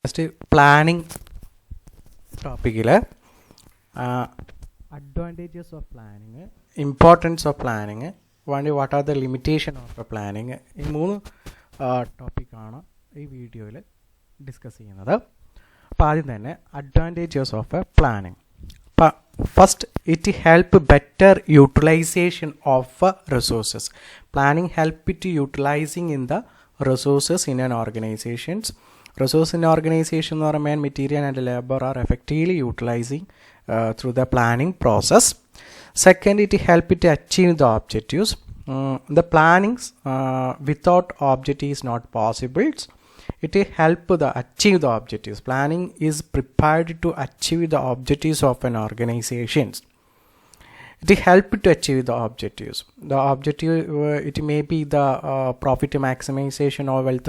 First, planning topic. Advantages of planning, importance of planning, what are the limitations of planning. This topic is video discuss advantages of planning. First, it help better utilization of resources. Planning help to utilizing in the resources in an organizations. Resource in organization or man, material and labor are effectively utilizing through the planning process. Second, it help to achieve the objectives. The plannings without objective is not possible. It help to achieve the objectives. Planning is prepared to achieve the objectives of an organization. It help to achieve the objectives. The objective it may be the profit maximization or wealth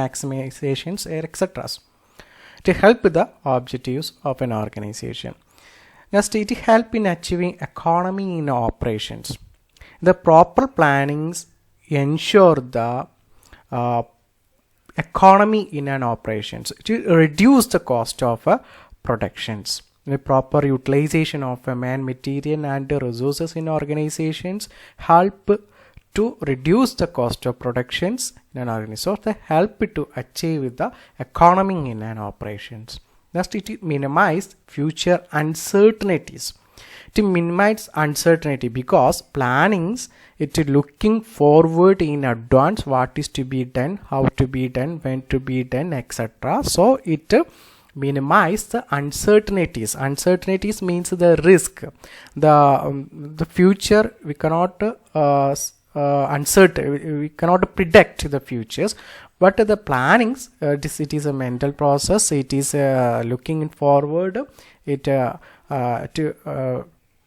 maximizations, etc. To help the objectives of an organization. Next, it help in achieving economy in operations. The proper plannings ensure the economy in an operations to reduce the cost of productions. The proper utilization of man, material and resources in organizations help to reduce the cost of productions in an organization. So they help to achieve the economy in an operations. Next, it minimize future uncertainties. To minimize uncertainty because plannings it is looking forward in advance what is to be done, how to be done, when to be done, etc. So it minimize the uncertainties. Uncertainties means the risk. The future we cannot uncertain. We cannot predict the futures. But the plannings, it is a mental process. It is looking forward. It to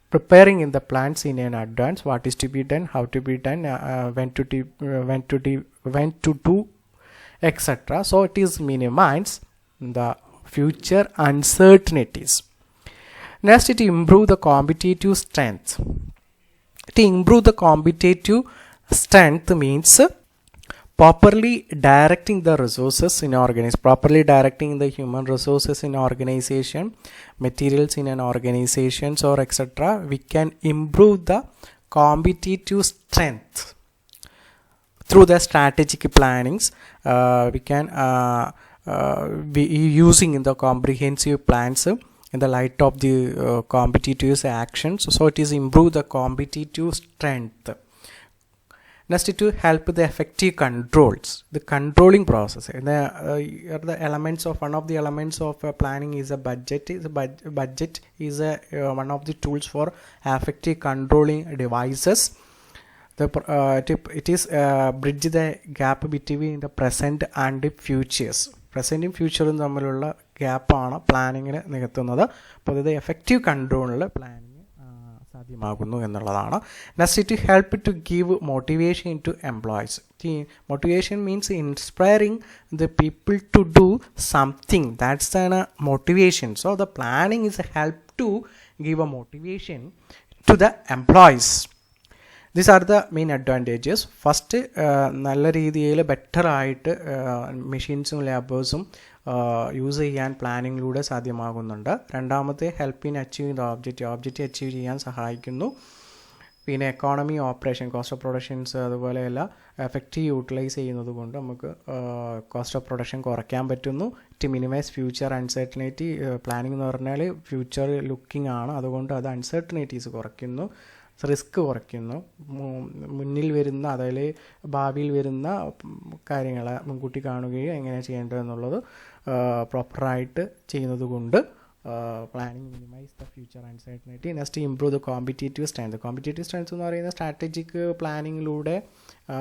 preparing in the plans in an advance. What is to be done, how to be done, when to do, etc. So it is minimize the future uncertainties. Next, it improve the competitive strength. To improve the competitive strength means properly directing the resources in organization, properly directing the human resources in organization, materials in an organization or etc. We can improve the competitive strength through the strategic plannings. We can be using in the comprehensive plans in the light of the competitive actions. So it is improve the competitive strength. Next, it will help the effective controls, the controlling process. The elements of one of the elements of planning is a budget. Budget is one of the tools for effective controlling devices. It is bridge the gap between the present and the futures. Present and future തമ്മിലുള്ള ഗ്യാപ്പാണ് പ്ലാനിങ്ങിന് നികത്തുന്നത്. അപ്പോൾ ഇത് effective കൺട്രോളിൽ planning സാധ്യമാകുന്നു എന്നുള്ളതാണ്. Next, it help to give motivation to employees. Motivation means inspiring the people to do something. That's an motivation. So the planning is a help to give a motivation to the employees. These are the main advantages. First, നല്ല രീതിയിൽ better ആയിട്ട് മെഷീൻസും ലാബേഴ്സും use ചെയ്യാൻ പ്ലാനിങ്ങിലൂടെ സാധ്യമാകുന്നുണ്ട്. രണ്ടാമത്തെ help in achieve the object achieve ചെയ്യാൻ സഹായിക്കുന്നു. പിന്നെ economy, operation, cost of productions അതുപോലെയുള്ള എഫക്റ്റീവ് യൂട്ടിലൈസ് ചെയ്യുന്നത് കൊണ്ട് നമുക്ക് കോസ്റ്റ് ഓഫ് പ്രൊഡക്ഷൻ കുറയ്ക്കാൻ പറ്റുന്നു. To minimise future uncertainty. Planning എന്ന് പറഞ്ഞാൽ ഫ്യൂച്ചർ ലുക്കിംഗ് ആണ്, അതുകൊണ്ട് അത് അൺസർട്ടനിറ്റീസ് കുറയ്ക്കുന്നു, റിസ്ക് കുറയ്ക്കുന്നു. മുന്നിൽ വരുന്ന അതായത് ഭാവിയിൽ വരുന്ന കാര്യങ്ങൾ മുൻകൂട്ടി കാണുകയും എങ്ങനെ ചെയ്യേണ്ടതെന്നുള്ളത് പ്രോപ്പറായിട്ട് ചെയ്യുന്നത് കൊണ്ട് planning minimise the future uncertainty. Next, improve the competitive strength. Competitive strength എന്ന് പറയുന്ന സ്ട്രാറ്റജിക് പ്ലാനിങ്ങിലൂടെ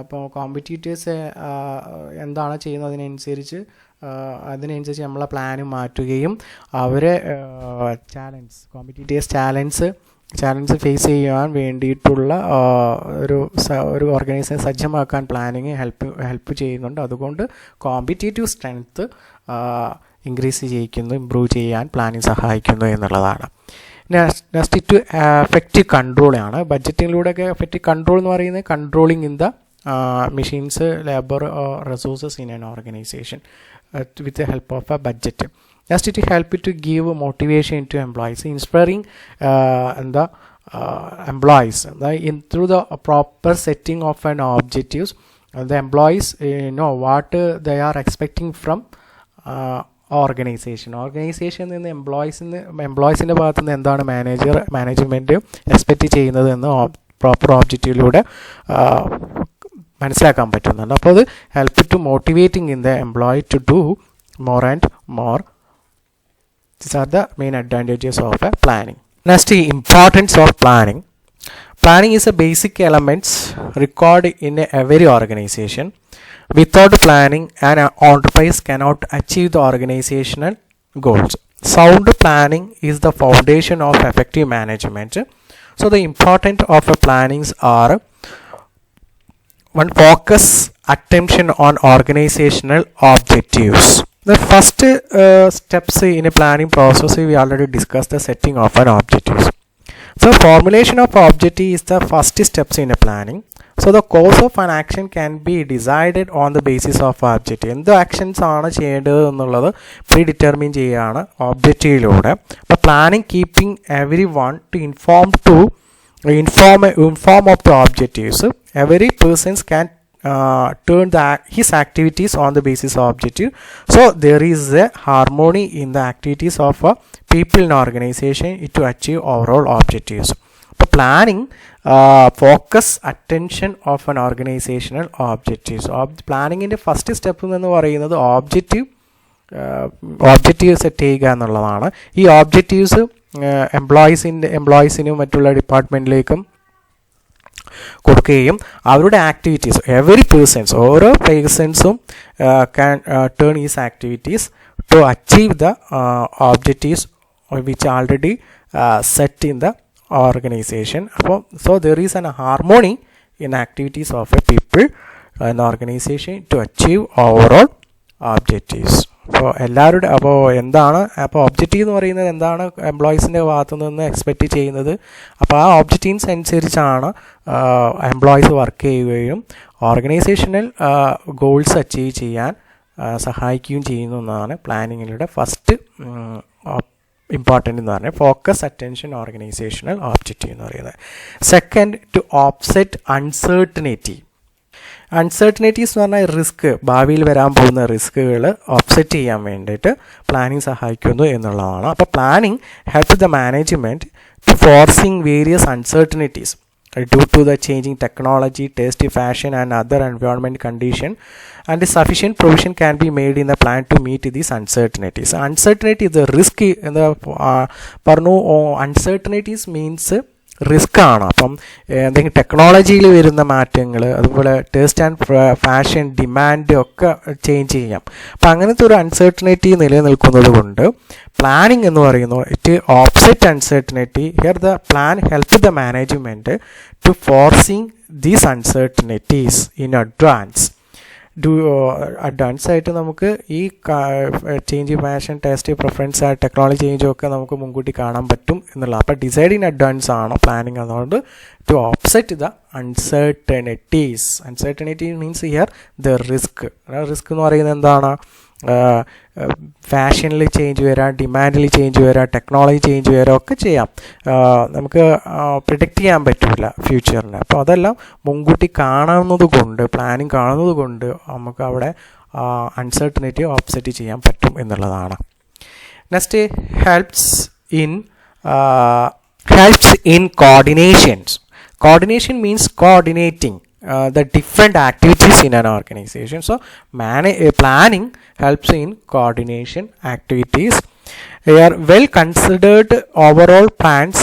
ഇപ്പോൾ കോമ്പറ്റീറ്റേഴ്സ് എന്താണ് ചെയ്യുന്നതിനനുസരിച്ച് നമ്മളെ പ്ലാന് മാറ്റുകയും അവരെ കോമ്പറ്റീറ്റേഴ്സ് ചാലഞ്ച് ഫേസ് ചെയ്യാൻ വേണ്ടിയിട്ടുള്ള ഒരു ഓർഗനൈസേഷൻ സജ്ജമാക്കാൻ പ്ലാനിങ് ഹെൽപ്പ് ചെയ്യുന്നുണ്ട്. അതുകൊണ്ട് കോമ്പറ്റേറ്റീവ് സ്ട്രെങ്ത്ത് ഇൻക്രീസ് ചെയ്യിക്കുന്നു, ഇമ്പ്രൂവ് ചെയ്യാൻ പ്ലാനിങ് സഹായിക്കുന്നു എന്നുള്ളതാണ്. നെക്സ്റ്റ്, എഫക്റ്റീവ് കൺട്രോൾ ആണ്. ബഡ്ജറ്റിങ്ങിലൂടെയൊക്കെ എഫക്റ്റീവ് കൺട്രോൾ എന്ന് പറയുന്നത് controlling in the machines, labor, or resources in an organization with the help of a budget. Next, it helps to give motivation to employees, inspiring the employees through the proper setting of an objectives. The employees know what they are expecting from organization in the employees in the ഭാഗത്ത് നിന്ന് എന്താണ് management expect ചെയ്യുന്നത് എന്ന് proper ഒബ്ജക്റ്റീവിലൂടെ മനസ്സിലാക്കാൻ പറ്റുന്നുണ്ട്. അപ്പോൾ അത് help to motivating in the employee to do more and more. These are the main advantages of planning. Next, the importance of planning. Planning is a basic elements required in every organization. Without planning, an enterprise cannot achieve the organizational goals. Sound planning is the foundation of effective management. So the importance of plannings are: one, focus attention on organizational objectives. The first steps in a planning process, we already discussed the setting of an objectives. So formulation of objective is the first steps in a planning. So the course of an action can be decided on the basis of objective. എന്ത് actions ആണ് ചെയ്യേണ്ടത് എന്നുള്ളത് പ്രീഡിറ്റർമിൻ ചെയ്യുകയാണ് ഒബ്ജക്റ്റീവിലൂടെ. അപ്പോൾ planning keeping every one two inform of the objectives. Every person can turn his activities on the basis of objective. So there is a harmony in the activities of people in organization to achieve overall objectives. So planning focus attention of an organizational objectives. Planning in the first step എന്ന് പറയുന്നത് objective set ചെയ്യുക എന്നുള്ളതാണ്. ഈ objectives എംപ്ലോയീസിനും മറ്റുള്ള ഡിപ്പാർട്ട്മെൻറ്റിലേക്കും കൊടുക്കുകയും അവരുടെ activities ഓരോ പേഴ്സൺസും can turn his activities to achieve the objectives which already set in the organization. So there is an harmony in activities of a people in organization to achieve overall objectives. അപ്പോൾ എന്താണ് objective എന്ന് പറയുന്നത്, എന്താണ് എംപ്ലോയീസിൻ്റെ ഭാഗത്തു നിന്ന് expect ചെയ്യുന്നത്. അപ്പോൾ ആ ഒബ്ജക്റ്റീവ്സ് അനുസരിച്ചാണ് എംപ്ലോയീസ് വർക്ക് ചെയ്യുകയും ഓർഗനൈസേഷണൽ ഗോൾസ് അച്ചീവ് ചെയ്യാൻ സഹായിക്കുകയും ചെയ്യുന്നു എന്നാണ് പ്ലാനിങ്ങിലൂടെ ഫസ്റ്റ് ഇമ്പോർട്ടൻ്റ് എന്ന് പറഞ്ഞാൽ ഫോക്കസ് അറ്റൻഷൻ ഓർഗനൈസേഷണൽ ഒബ്ജക്റ്റീവ് എന്ന് പറയുന്നത്. Second, to offset uncertainty. Uncertainties എന്ന് പറഞ്ഞാൽ റിസ്ക്, ഭാവിയിൽ വരാൻ പോകുന്ന റിസ്കുകൾ ഓഫ്സെറ്റ് ചെയ്യാൻ വേണ്ടിയിട്ട് പ്ലാനിങ് സഹായിക്കുന്നു എന്നുള്ളതാണ്. അപ്പോൾ planning help the management to forcing various uncertainties due to the changing technology, taste, fashion and other environment condition, and sufficient provision can be made in the plan to meet these uncertainties. Uncertainty is the risk in the uncertainties means risk ആണ്. അപ്പം എന്തെങ്കിലും ടെക്നോളജിയിൽ വരുന്ന മാറ്റങ്ങൾ, അതുപോലെ taste and fashion demand ഒക്കെ change ചെയ്യാം. അപ്പം അങ്ങനത്തെ ഒരു അൺസർട്ടനിറ്റി നിലനിൽക്കുന്നത് കൊണ്ട് പ്ലാനിങ് എന്ന് പറയുന്നു it offset uncertainty. Here the plan help the management to foreseeing these uncertainties in advance. Advance ആയിട്ട് നമുക്ക് ഈ change fashion, taste, preference, technology ചേഞ്ചും ഒക്കെ നമുക്ക് മുൻകൂട്ടി കാണാൻ പറ്റും എന്നുള്ള. അപ്പോൾ ഡിസൈഡ് ഇൻ അഡ്വാൻസ് ആണ് പ്ലാനിങ്. അതുകൊണ്ട് to offset the uncertainties. Uncertainty means here the risk. Risk എന്ന് പറയുന്നത് എന്താണ്? ഫാഷനിൽ ചേഞ്ച് വരാം, ഡിമാൻഡിൽ ചേഞ്ച് വരാം, ടെക്നോളജി ചേഞ്ച് വരാം, ഒക്കെ ചെയ്യാം. നമുക്ക് പ്രിഡിക്റ്റ് ചെയ്യാൻ പറ്റില്ല ഫ്യൂച്ചറിനെ. അപ്പോൾ അതെല്ലാം മുൻകൂട്ടി കാണുന്നത് കൊണ്ട്, പ്ലാനിങ് കാണുന്നത് കൊണ്ട് നമുക്ക് അവിടെ അൺസർട്ടനിറ്റി ഓഫ്സെറ്റ് ചെയ്യാൻ പറ്റും എന്നുള്ളതാണ്. Next, helps in coordinations. Coordination means coordinating the different activities in an organization. So planning helps in coordination activities. They are well considered overall plans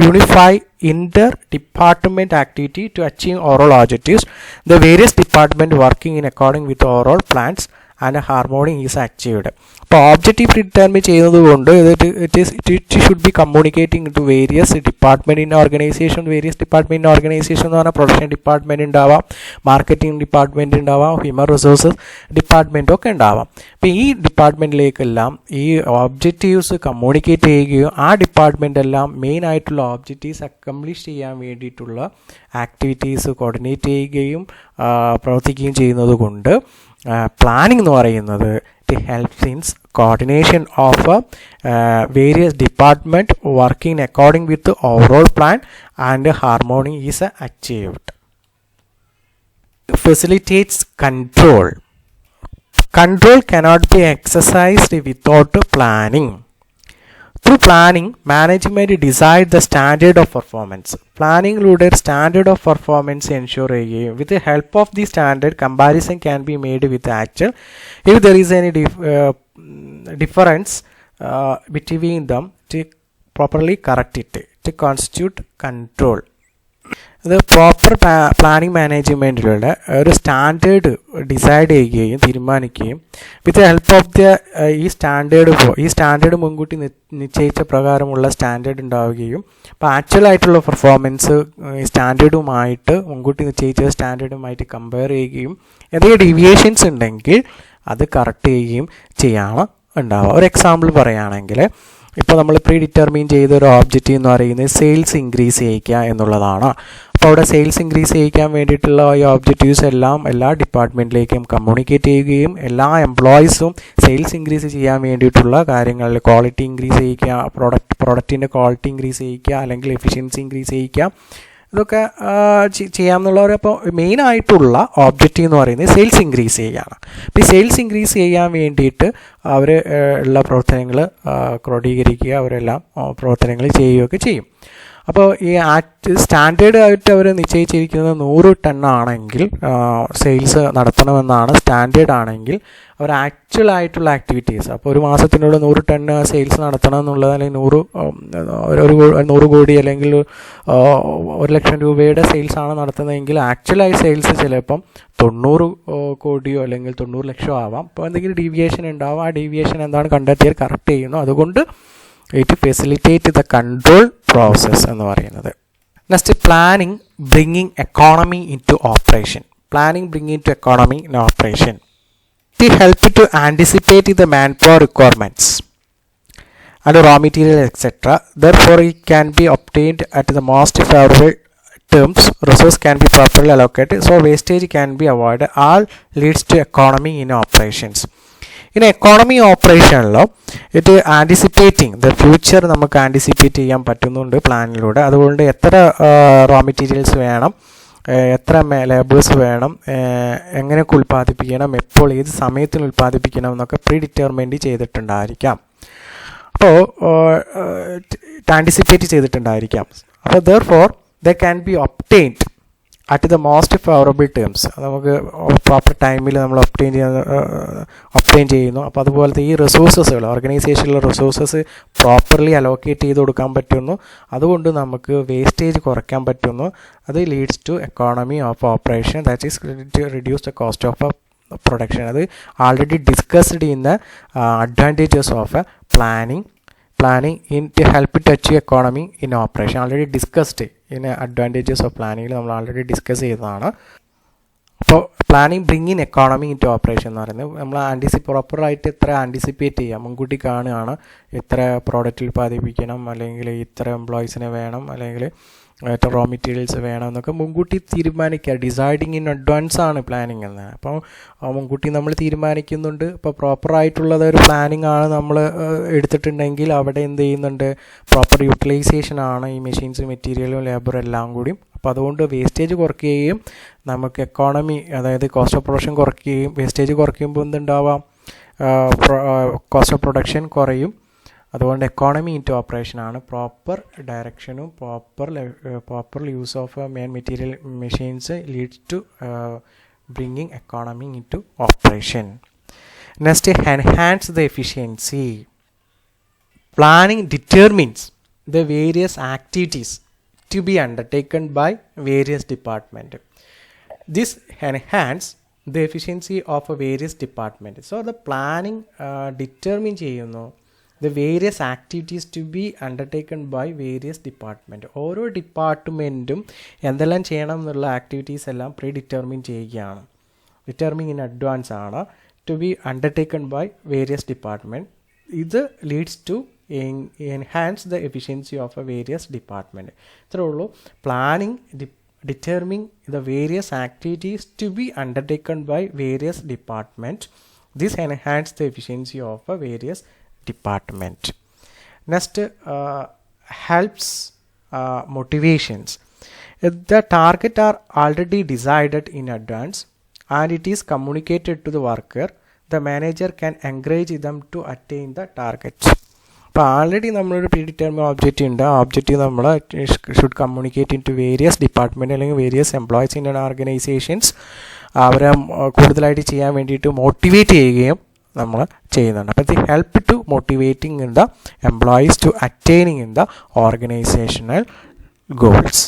unify inter-department activity to achieve overall objectives. The various departments working in according with overall plans and harmony is achieved. അപ്പോൾ objective determine ചെയ്യുന്നത് കൊണ്ട് it should be communicating to various department in organisation. Various department in organisation എന്ന് പറഞ്ഞാൽ production department ഉണ്ടാവാം, marketing department ഉണ്ടാവാം, human resources ഡിപ്പാർട്ട്മെൻറ്റും ഒക്കെ ഉണ്ടാവാം. അപ്പോൾ ഈ ഡിപ്പാർട്ട്മെൻറ്റിലേക്കെല്ലാം ഈ ഒബ്ജക്റ്റീവ്സ് കമ്മ്യൂണിക്കേറ്റ് ചെയ്യുകയും ആ ഡിപ്പാർട്ട്മെൻ്റ് എല്ലാം മെയിൻ ആയിട്ടുള്ള ഒബ്ജക്റ്റീവ്സ് അക്കംപ്ലിഷ് ചെയ്യാൻ വേണ്ടിയിട്ടുള്ള ആക്ടിവിറ്റീസ് കോർഡിനേറ്റ് ചെയ്യുകയും പ്രവർത്തിക്കുകയും ചെയ്യുന്നത് കൊണ്ട് പ്ലാനിംഗ് എന്ന് പറയുന്നത് it helps in coordination of various department working according with the overall plan and harmony is achieved. Facilitates control. Control cannot be exercised without planning. Through planning, management decide the standard of performance. Planning includes standard of performance ensure with the help of the standard comparison can be made with actual. If there is any difference between them, to properly correct it to constitute control. അത് proper planning മാനേജ്മെൻറ്റിലൂടെ ഒരു standard decide ചെയ്യുകയും തീരുമാനിക്കുകയും with help of ഈ standard മുൻകൂട്ടി നിശ്ചയിച്ച പ്രകാരമുള്ള standard ഉണ്ടാവുകയും അപ്പോൾ ആക്ച്വലായിട്ടുള്ള പെർഫോമൻസ് ഈ സ്റ്റാൻഡേർഡുമായിട്ട് മുൻകൂട്ടി നിശ്ചയിച്ച സ്റ്റാൻഡേർഡുമായിട്ട് കമ്പയർ ചെയ്യുകയും ഏതെങ്കിലും ഡീവിയേഷൻസ് ഉണ്ടെങ്കിൽ അത് കറക്റ്റ് ചെയ്യുകയും ചെയ്യാണ് ഉണ്ടാവുക. ഒരു എക്സാമ്പിൾ പറയുകയാണെങ്കിൽ ഇപ്പോൾ നമ്മൾ പ്രീ ഡിറ്റർമിൻ ചെയ്ത ഒരു ഓബ്ജക്റ്റീവ് എന്ന് പറയുന്നത് സെയിൽസ് ഇൻക്രീസ് ചെയ്യിക്കുക എന്നുള്ളതാണ്. അപ്പോൾ അവിടെ സെയിൽസ് ഇൻക്രീസ് ചെയ്യിക്കാൻ വേണ്ടിയിട്ടുള്ള ഈ ഒബ്ജക്റ്റീവ്സ് എല്ലാം എല്ലാ ഡിപ്പാർട്ട്മെൻറ്റിലേക്കും കമ്മ്യൂണിക്കേറ്റ് ചെയ്യുകയും എല്ലാ എംപ്ലോയീസും സെയിൽസ് ഇൻക്രീസ് ചെയ്യാൻ വേണ്ടിയിട്ടുള്ള കാര്യങ്ങളിൽ ക്വാളിറ്റി ഇൻക്രീസ് ചെയ്യിക്കുക, പ്രൊഡക്റ്റിൻ്റെ ക്വാളിറ്റി ഇൻക്രീസ് ചെയ്യിക്കുക, അല്ലെങ്കിൽ എഫിഷ്യൻസി ഇൻക്രീസ് ചെയ്യിക്കുക, ഇതൊക്കെ ചെയ്യാമെന്നുള്ളവർ. അപ്പോൾ മെയിനായിട്ടുള്ള ഒബ്ജക്റ്റീവ് എന്ന് പറയുന്നത് സെയിൽസ് ഇൻക്രീസ് ചെയ്യുകയാണ്. അപ്പോൾ ഈ സെയിൽസ് ഇൻക്രീസ് ചെയ്യാൻ വേണ്ടിയിട്ട് അവർ ഉള്ള പ്രവർത്തനങ്ങൾ ക്രോഡീകരിക്കുക, അവരെല്ലാം പ്രവർത്തനങ്ങൾ ചെയ്യുകയൊക്കെ ചെയ്യും. അപ്പോൾ ഈ സ്റ്റാൻഡേർഡ് ആയിട്ട് അവർ നിശ്ചയിച്ചിരിക്കുന്നത് 100 ടൺ ആണെങ്കിൽ സെയിൽസ് നടത്തണമെന്നാണ് സ്റ്റാൻഡേർഡ് ആണെങ്കിൽ അവർ ആക്ച്വൽ ആയിട്ടുള്ള ആക്ടിവിറ്റീസ് അപ്പോൾ ഒരു മാസത്തിനുള്ള 100 ടൺ സെയിൽസ് നടത്തണം എന്നുള്ളത്, അല്ലെങ്കിൽ 100 കോടി അല്ലെങ്കിൽ 1,00,000 രൂപയുടെ സെയിൽസ് ആണ് നടത്തുന്നതെങ്കിൽ ആക്ച്വലായി സെയിൽസ് ചിലപ്പം 90 കോടിയോ അല്ലെങ്കിൽ 90 ലക്ഷമോ ആവാം. അപ്പോൾ എന്തെങ്കിലും ഡീവിയേഷൻ ഉണ്ടാവും. ആ ഡീവിയേഷൻ എന്താണ് കണ്ടെത്തിയാൽ കറക്റ്റ് ചെയ്യുന്നു. അതുകൊണ്ട് it facilitate the control process എന്ന് പറയുന്നത്. Next, planning bringing economy into operation. Planning bringing to economy in operation. It helps to anticipate the manpower requirements and raw material etc. Therefore, it can be obtained at the most favorable terms. Resource can be properly allocated, so wastage can be avoided. All leads to economy in operations. In economy operation, it anticipating the future നമുക്ക് anticipate ചെയ്യാൻ പറ്റുന്നുണ്ട് പ്ലാനിലൂടെ. അതുകൊണ്ട് എത്ര raw materials വേണം, എത്ര labours വേണം, എങ്ങനെയൊക്കെ ഉൽപ്പാദിപ്പിക്കണം, എപ്പോൾ ഏത് സമയത്തിന് ഉൽപ്പാദിപ്പിക്കണം എന്നൊക്കെ പ്രീ ഡിറ്റർമിൻഡ് ചെയ്തിട്ടുണ്ടായിരിക്കാം. അപ്പോൾ ആൻറ്റിസിപ്പേറ്റ് ചെയ്തിട്ടുണ്ടായിരിക്കാം. അപ്പോൾ therefore the can be obtained at the most favourable terms. നമുക്ക് പ്രോപ്പർ ടൈമിൽ നമ്മൾ ഒബ്റ്റെയിൻ ചെയ്യുന്നു. അപ്പോൾ അതുപോലത്തെ ഈ റിസോഴ്സസുകൾ, ഓർഗനൈസേഷനിലെ റിസോഴ്സസ് പ്രോപ്പർലി അലോക്കേറ്റ് ചെയ്ത് കൊടുക്കാൻ പറ്റുന്നു. അതുകൊണ്ട് നമുക്ക് വേസ്റ്റേജ് കുറയ്ക്കാൻ പറ്റുന്നു. അത് leads to economy of operation, that is to reduce the cost of production. അത് already discussed in the advantages of planning in to help to achieve economy in operation. Already discussed in advantages of planning നമ്മൾ already discuss ചെയ്തതാണ്. അപ്പോൾ planning bringing economy into operation എന്ന് പറയുന്നത് നമ്മൾ പ്രോപ്പറായിട്ട് എത്ര anticipate ചെയ്യാം, മുൻകൂട്ടി കാണുകയാണ് എത്ര പ്രോഡക്റ്റ് ഉൽപ്പാദിപ്പിക്കണം, അല്ലെങ്കിൽ ഇത്ര എംപ്ലോയീസിനെ വേണം, അല്ലെങ്കിൽ എത്ര റോ മെറ്റീരിയൽസ് വേണം എന്നൊക്കെ മുൻകൂട്ടി തീരുമാനിക്കുക. ഡിസൈഡിങ് ഇൻ അഡ്വാൻസ് ആണ് പ്ലാനിങ് എന്ന്. അപ്പോൾ മുൻകൂട്ടി നമ്മൾ തീരുമാനിക്കുന്നുണ്ട്. ഇപ്പോൾ പ്രോപ്പറായിട്ടുള്ളത് ഒരു പ്ലാനിങ് ആണ് നമ്മൾ എടുത്തിട്ടുണ്ടെങ്കിൽ അവിടെ എന്ത് ചെയ്യുന്നുണ്ട്, പ്രോപ്പർ യൂട്ടിലൈസേഷൻ ആണ് ഈ മെഷീൻസ്, മെറ്റീരിയലും ലേബറും എല്ലാം കൂടിയും. അപ്പോൾ അതുകൊണ്ട് വേസ്റ്റേജ് കുറയ്ക്കുകയും നമുക്ക് എക്കോണമി, അതായത് കോസ്റ്റ് ഓഫ് പ്രൊഡക്ഷൻ കുറയ്ക്കുകയും, വേസ്റ്റേജ് കുറയ്ക്കുമ്പോൾ എന്തുണ്ടാവാം, കോസ്റ്റ് ഓഫ് പ്രൊഡക്ഷൻ കുറയും. അതുകൊണ്ട് എക്കോണമി ഇൻ ടു ഓപ്പറേഷൻ ആണ് പ്രോപ്പർ ഡയറക്ഷനും proper use of material machines leads to bringing economy into operation. Next, enhance the efficiency. Planning determines the various activities to be undertaken by various departments. This enhance the efficiency of a various department. So the planning determine ചെയ്യുന്നു the various activities to be undertaken by various department. ഓരോ ഡിപ്പാർട്ട്മെൻറ്റും എന്തെല്ലാം ചെയ്യണം എന്നുള്ള activities എല്ലാം predetermine ചെയ്യുകയാണ്, determine in advance ആണ്, to be undertaken by various department. ഇത് leads to enhance the efficiency of a various department. ഇത്രേ ഉള്ളൂ. Planning determining the various activities to be undertaken by various department. This enhances the efficiency of a various department. Next, helps motivations. If the target are already decided in advance and it is communicated to the worker, the manager can encourage them to attain the target. ഇപ്പോൾ already നമ്മളൊരു pre determine object ഉണ്ട്. ആ object നമ്മൾ should communicate into various department അല്ലെങ്കിൽ various employees in organisations. അവരെ കൂടുതലായിട്ട് ചെയ്യാൻ വേണ്ടിയിട്ട് മോട്ടിവേറ്റ് ചെയ്യുകയും നമ്മൾ ചെയ്യുന്നുണ്ട്. അപ്പോൾ ഇത് help to motivating in the employees to attaining in the organisational goals.